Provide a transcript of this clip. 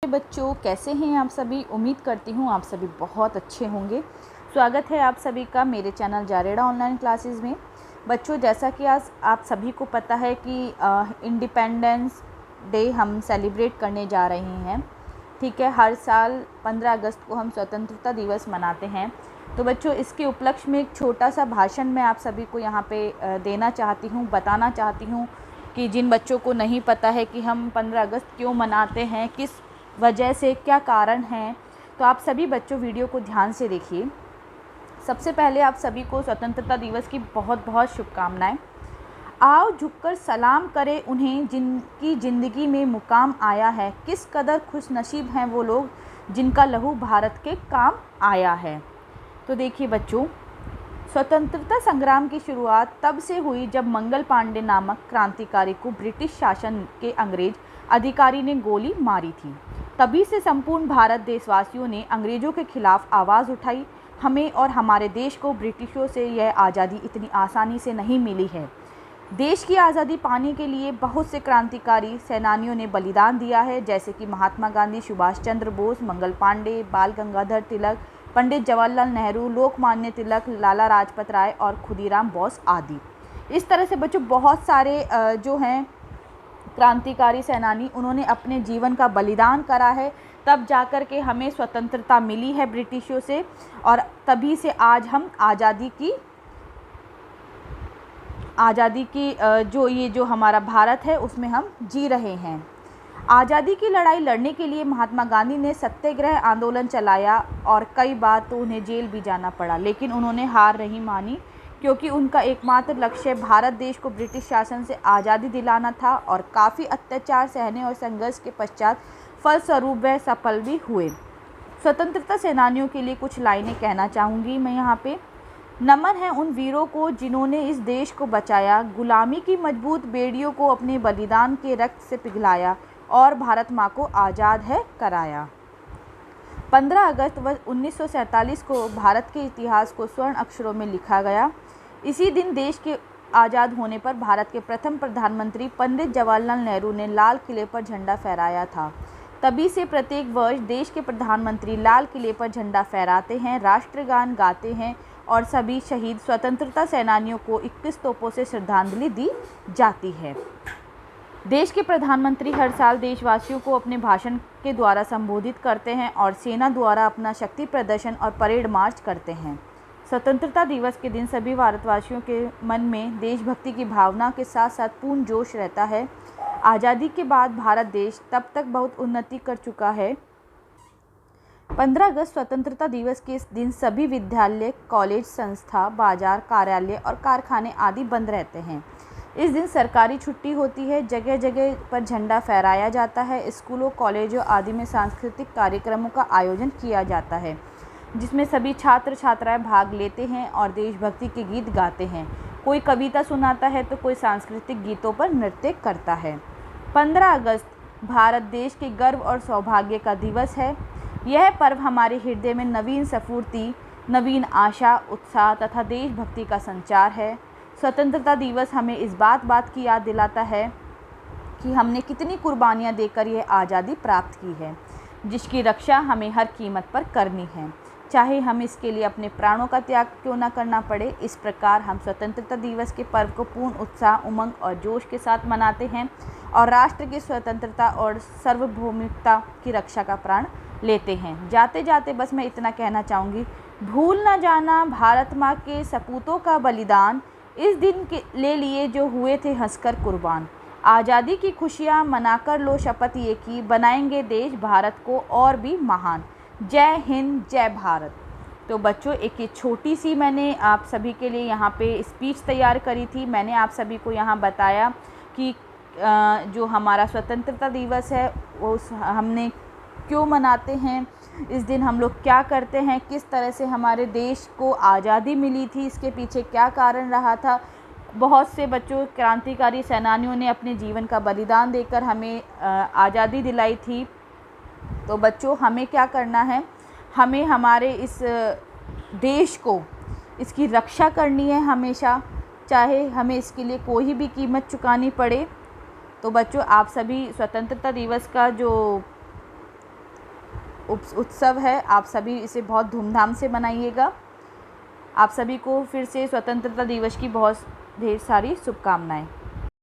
बच्चों, कैसे हैं आप सभी। उम्मीद करती हूँ आप सभी बहुत अच्छे होंगे। स्वागत है आप सभी का मेरे चैनल जारेड़ा ऑनलाइन क्लासेस में। बच्चों, जैसा कि आज आप सभी को पता है कि इंडिपेंडेंस डे हम सेलिब्रेट करने जा रहे हैं। ठीक है, हर साल 15 अगस्त को हम स्वतंत्रता दिवस मनाते हैं। तो बच्चों, इसके उपलक्ष्य में एक छोटा सा भाषण मैं आप सभी को यहाँ पे देना चाहती हूँ, बताना चाहती हूँ कि जिन बच्चों को नहीं पता है कि हम 15 अगस्त क्यों मनाते हैं, किस वजह से, क्या कारण है, तो आप सभी बच्चों वीडियो को ध्यान से देखिए। सबसे पहले आप सभी को स्वतंत्रता दिवस की बहुत बहुत शुभकामनाएं। आओ झुककर सलाम करें उन्हें जिनकी ज़िंदगी में मुकाम आया है। किस कदर खुशनसीब हैं वो लोग जिनका लहू भारत के काम आया है। तो देखिए बच्चों, स्वतंत्रता संग्राम की शुरुआत तब से हुई जब मंगल पांडे नामक क्रांतिकारी को ब्रिटिश शासन के अंग्रेज अधिकारी ने गोली मारी थी। तभी से संपूर्ण भारत देशवासियों ने अंग्रेज़ों के खिलाफ आवाज़ उठाई। हमें और हमारे देश को ब्रिटिशों से यह आज़ादी इतनी आसानी से नहीं मिली है। देश की आज़ादी पाने के लिए बहुत से क्रांतिकारी सेनानियों ने बलिदान दिया है, जैसे कि महात्मा गांधी, सुभाष चंद्र बोस, मंगल पांडे, बाल गंगाधर तिलक, पंडित जवाहरलाल नेहरू, लोकमान्य तिलक, लाला लाजपत राय और खुदीराम बोस आदि। इस तरह से बच्चों बहुत सारे जो हैं क्रांतिकारी सेनानी, उन्होंने अपने जीवन का बलिदान करा है, तब जाकर के हमें स्वतंत्रता मिली है ब्रिटिशों से। और तभी से आज हम आज़ादी की जो हमारा भारत है उसमें हम जी रहे हैं। आज़ादी की लड़ाई लड़ने के लिए महात्मा गांधी ने सत्याग्रह आंदोलन चलाया और कई बार तो उन्हें जेल भी जाना पड़ा, लेकिन उन्होंने हार नहीं मानी, क्योंकि उनका एकमात्र लक्ष्य भारत देश को ब्रिटिश शासन से आज़ादी दिलाना था। और काफ़ी अत्याचार सहने और संघर्ष के पश्चात फलस्वरूप वह सफल भी हुए। स्वतंत्रता सेनानियों के लिए कुछ लाइनें कहना चाहूँगी मैं यहाँ पे। नमन है उन वीरों को जिन्होंने इस देश को बचाया, गुलामी की मजबूत बेड़ियों को अपने बलिदान के रक्त से पिघलाया और भारत माँ को आज़ाद है कराया। 15 अगस्त 1947 को भारत के इतिहास को स्वर्ण अक्षरों में लिखा गया। इसी दिन देश के आज़ाद होने पर भारत के प्रथम प्रधानमंत्री पंडित जवाहरलाल नेहरू ने लाल किले पर झंडा फहराया था। तभी से प्रत्येक वर्ष देश के प्रधानमंत्री लाल किले पर झंडा फहराते हैं, राष्ट्रगान गाते हैं और सभी शहीद स्वतंत्रता सेनानियों को 21 तोपों से श्रद्धांजलि दी जाती है। देश के प्रधानमंत्री हर साल देशवासियों को अपने भाषण के द्वारा संबोधित करते हैं और सेना द्वारा अपना शक्ति प्रदर्शन और परेड मार्च करते हैं। स्वतंत्रता दिवस के दिन सभी भारतवासियों के मन में देशभक्ति की भावना के साथ साथ पूर्ण जोश रहता है। आज़ादी के बाद भारत देश तब तक बहुत उन्नति कर चुका है। 15 अगस्त स्वतंत्रता दिवस के इस दिन सभी विद्यालय, कॉलेज, संस्था, बाजार, कार्यालय और कारखाने आदि बंद रहते हैं। इस दिन सरकारी छुट्टी होती है। जगह जगह पर झंडा फहराया जाता है। स्कूलों, कॉलेजों आदि में सांस्कृतिक कार्यक्रमों का आयोजन किया जाता है, जिसमें सभी छात्र छात्राएं भाग लेते हैं और देशभक्ति के गीत गाते हैं। कोई कविता सुनाता है तो कोई सांस्कृतिक गीतों पर नृत्य करता है। 15 अगस्त भारत देश के गर्व और सौभाग्य का दिवस है। यह पर्व हमारे हृदय में नवीन स्फूर्ति, नवीन आशा, उत्साह तथा देशभक्ति का संचार है। स्वतंत्रता दिवस हमें इस बात की याद दिलाता है कि हमने कितनी कुर्बानियाँ देकर यह आज़ादी प्राप्त की है, जिसकी रक्षा हमें हर कीमत पर करनी है, चाहे हम इसके लिए अपने प्राणों का त्याग क्यों न करना पड़े। इस प्रकार हम स्वतंत्रता दिवस के पर्व को पूर्ण उत्साह, उमंग और जोश के साथ मनाते हैं और राष्ट्र की स्वतंत्रता और सार्वभौमिकता की रक्षा का प्रण लेते हैं। जाते जाते बस मैं इतना कहना चाहूँगी, भूल न जाना भारत माँ के सपूतों का बलिदान, इस दिन के ले लिए जो हुए थे हंसकर कुर्बान। आज़ादी की खुशियाँ मनाकर लो शपथ ये की, बनाएंगे देश भारत को और भी महान। जय हिंद, जय भारत। तो बच्चों, एक ये छोटी सी मैंने आप सभी के लिए यहाँ पे स्पीच तैयार करी थी। मैंने आप सभी को यहाँ बताया कि जो हमारा स्वतंत्रता दिवस है वो हमने क्यों मनाते हैं, इस दिन हम लोग क्या करते हैं, किस तरह से हमारे देश को आज़ादी मिली थी, इसके पीछे क्या कारण रहा था। बहुत से बच्चों क्रांतिकारी सेनानियों ने अपने जीवन का बलिदान देकर हमें आज़ादी दिलाई थी। तो बच्चों, हमें क्या करना है, हमें हमारे इस देश को, इसकी रक्षा करनी है हमेशा, चाहे हमें इसके लिए कोई भी कीमत चुकानी पड़े। तो बच्चों, आप सभी स्वतंत्रता दिवस का जो उत्सव है, आप सभी इसे बहुत धूमधाम से मनाइएगा। आप सभी को फिर से स्वतंत्रता दिवस की बहुत ढेर सारी शुभकामनाएं।